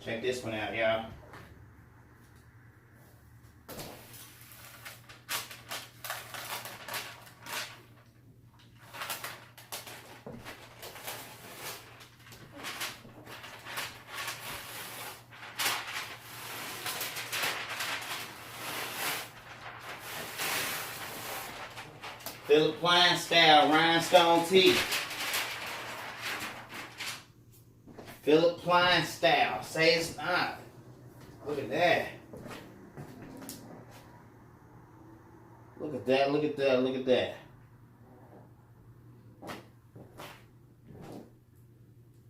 Check this one out, y'all. Philip Klein style rhinestone tee. Philip Klein style. Say it's not. Look at that. Look at that, look at that, look at that.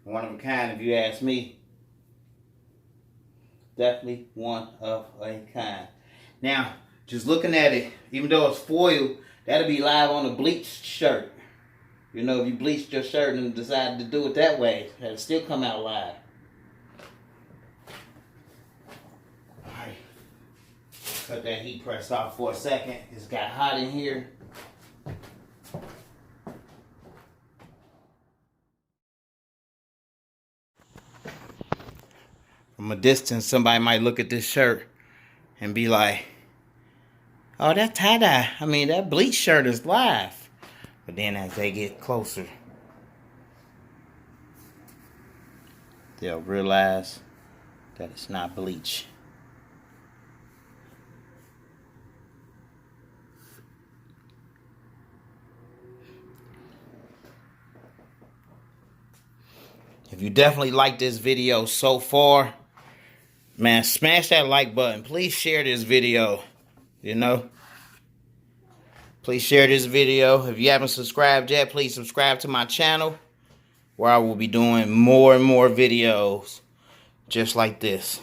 One of a kind, if you ask me. Definitely one of a kind. Now, just looking at it, even though it's foil, that'll be live on a bleached shirt. You know, if you bleached your shirt and decided to do it that way, it'll still come out live. Alright. Cut that heat press off for a second. It's got hot in here. From a distance, somebody might look at this shirt and be like, oh, that tie-dye, I mean, that bleach shirt is live. But then as they get closer, they'll realize that it's not bleach. If you definitely like this video so far, man, smash that like button. Please share this video, you know. Please share this video. If you haven't subscribed yet, please subscribe to my channel, where I will be doing more and more videos just like this.